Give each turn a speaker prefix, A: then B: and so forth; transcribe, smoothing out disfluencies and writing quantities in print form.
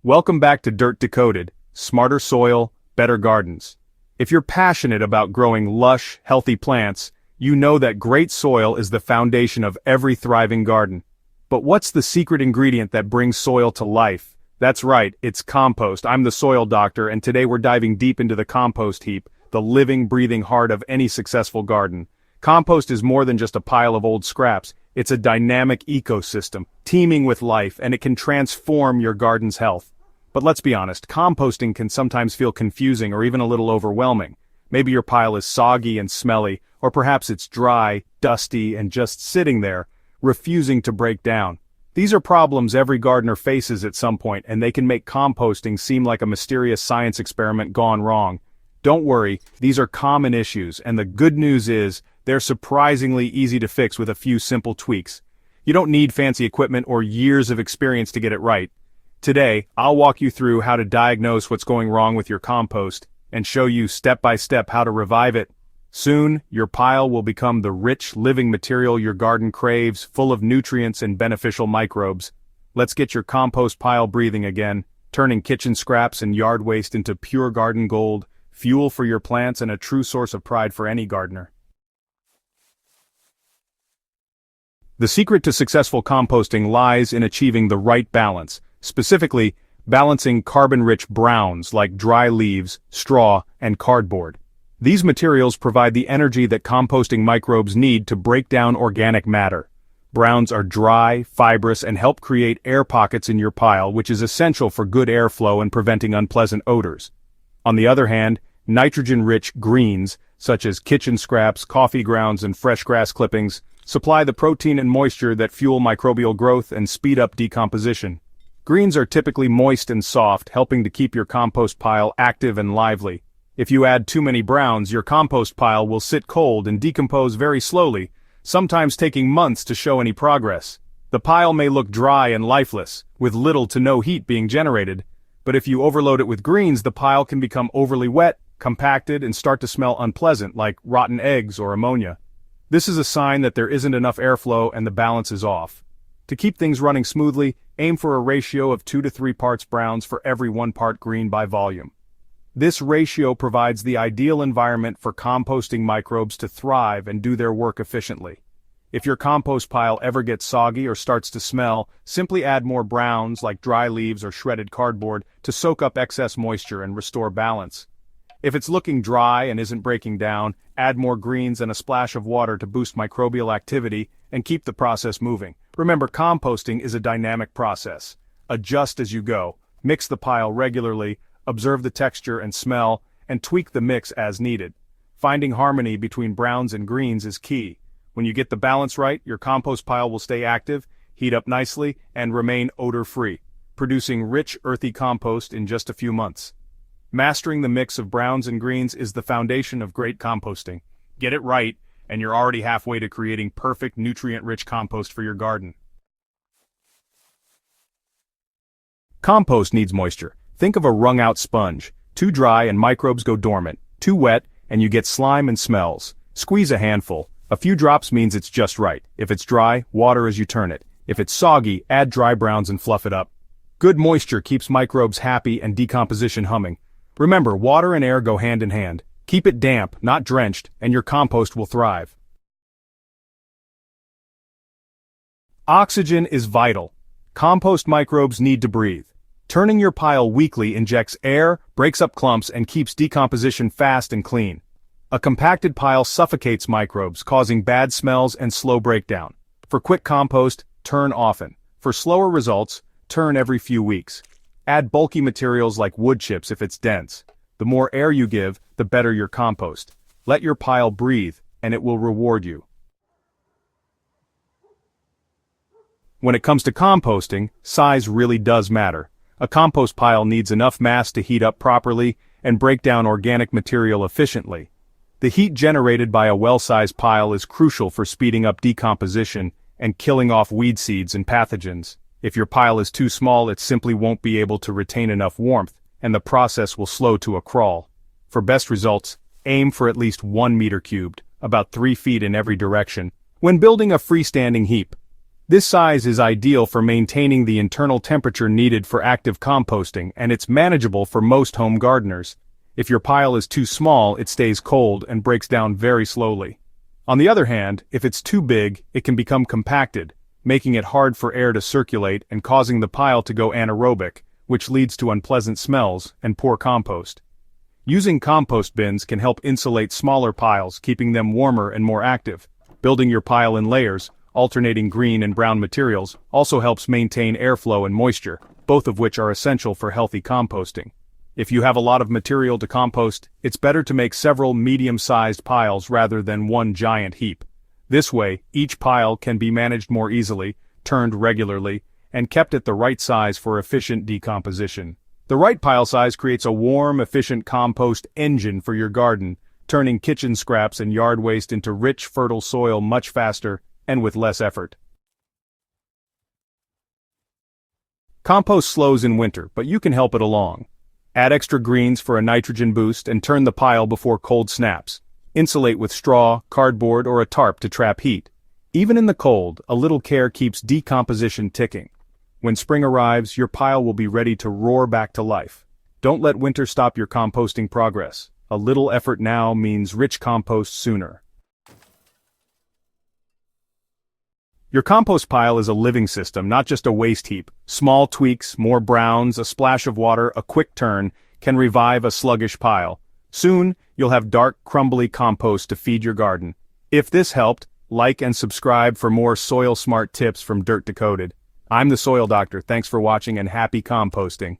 A: Welcome back to Dirt Decoded, Smarter Soil, Better Gardens. If you're passionate about growing lush, healthy plants, you know that great soil is the foundation of every thriving garden. But what's the secret ingredient that brings soil to life? That's right, it's compost. I'm the soil doctor, and today we're diving deep into the compost heap, the living, breathing heart of any successful garden. Compost is more than just a pile of old scraps. It's a dynamic ecosystem, teeming with life, and it can transform your garden's health. But let's be honest, composting can sometimes feel confusing or even a little overwhelming. Maybe your pile is soggy and smelly, or perhaps it's dry, dusty, and just sitting there, refusing to break down. These are problems every gardener faces at some point, and they can make composting seem like a mysterious science experiment gone wrong. Don't worry, these are common issues, and the good news is, they're surprisingly easy to fix with a few simple tweaks. You don't need fancy equipment or years of experience to get it right. Today, I'll walk you through how to diagnose what's going wrong with your compost, and show you step by step how to revive it. Soon, your pile will become the rich, living material your garden craves, full of nutrients and beneficial microbes. Let's get your compost pile breathing again, turning kitchen scraps and yard waste into pure garden gold, fuel for your plants and a true source of pride for any gardener. The secret to successful composting lies in achieving the right balance, specifically, balancing carbon-rich browns like dry leaves, straw, and cardboard. These materials provide the energy that composting microbes need to break down organic matter. Browns are dry, fibrous, and help create air pockets in your pile, which is essential for good airflow and preventing unpleasant odors. On the other hand, nitrogen-rich greens, such as kitchen scraps, coffee grounds, and fresh grass clippings, supply the protein and moisture that fuel microbial growth and speed up decomposition. Greens are typically moist and soft, helping to keep your compost pile active and lively. If you add too many browns, your compost pile will sit cold and decompose very slowly, sometimes taking months to show any progress. The pile may look dry and lifeless, with little to no heat being generated, but if you overload it with greens, the pile can become overly wet, compacted, and start to smell unpleasant like rotten eggs or ammonia. This is a sign that there isn't enough airflow and the balance is off. To keep things running smoothly, aim for a ratio of 2 to 3 parts browns for every 1 part green by volume. This ratio provides the ideal environment for composting microbes to thrive and do their work efficiently. If your compost pile ever gets soggy or starts to smell, simply add more browns like dry leaves or shredded cardboard to soak up excess moisture and restore balance. If it's looking dry and isn't breaking down, add more greens and a splash of water to boost microbial activity and keep the process moving. Remember, composting is a dynamic process. Adjust as you go, mix the pile regularly, observe the texture and smell, and tweak the mix as needed. Finding harmony between browns and greens is key. When you get the balance right, your compost pile will stay active, heat up nicely, and remain odor-free, producing rich, earthy compost in just a few months. Mastering the mix of browns and greens is the foundation of great composting. Get it right, and you're already halfway to creating perfect, nutrient-rich compost for your garden. Compost needs moisture. Think of a wrung-out sponge. Too dry and microbes go dormant. Too wet, and you get slime and smells. Squeeze a handful. A few drops means it's just right. If it's dry, water as you turn it. If it's soggy, add dry browns and fluff it up. Good moisture keeps microbes happy and decomposition humming. Remember, water and air go hand in hand. Keep it damp, not drenched, and your compost will thrive. Oxygen is vital. Compost microbes need to breathe. Turning your pile weekly injects air, breaks up clumps, and keeps decomposition fast and clean. A compacted pile suffocates microbes, causing bad smells and slow breakdown. For quick compost, turn often. For slower results, turn every few weeks. Add bulky materials like wood chips if it's dense. The more air you give, the better your compost. Let your pile breathe, and it will reward you. When it comes to composting, size really does matter. A compost pile needs enough mass to heat up properly and break down organic material efficiently. The heat generated by a well-sized pile is crucial for speeding up decomposition and killing off weed seeds and pathogens. If your pile is too small, it simply won't be able to retain enough warmth, and the process will slow to a crawl. For best results, aim for at least 1 meter cubed, about 3 feet in every direction, when building a freestanding heap. This size is ideal for maintaining the internal temperature needed for active composting, and it's manageable for most home gardeners. If your pile is too small, it stays cold and breaks down very slowly. On the other hand, if it's too big, it can become compacted, making it hard for air to circulate and causing the pile to go anaerobic, which leads to unpleasant smells and poor compost. Using compost bins can help insulate smaller piles, keeping them warmer and more active. Building your pile in layers, alternating green and brown materials, also helps maintain airflow and moisture, both of which are essential for healthy composting. If you have a lot of material to compost, it's better to make several medium-sized piles rather than one giant heap. This way, each pile can be managed more easily, turned regularly, and kept at the right size for efficient decomposition. The right pile size creates a warm, efficient compost engine for your garden, turning kitchen scraps and yard waste into rich, fertile soil much faster and with less effort. Compost slows in winter, but you can help it along. Add extra greens for a nitrogen boost and turn the pile before cold snaps. Insulate with straw, cardboard, or a tarp to trap heat. Even in the cold, a little care keeps decomposition ticking. When spring arrives, your pile will be ready to roar back to life. Don't let winter stop your composting progress. A little effort now means rich compost sooner. Your compost pile is a living system, not just a waste heap. Small tweaks, more browns, a splash of water, a quick turn, can revive a sluggish pile. Soon, you'll have dark, crumbly compost to feed your garden. If this helped, like and subscribe for more soil-smart tips from Decoded. I'm the Soil Doctor, thanks for watching and happy composting.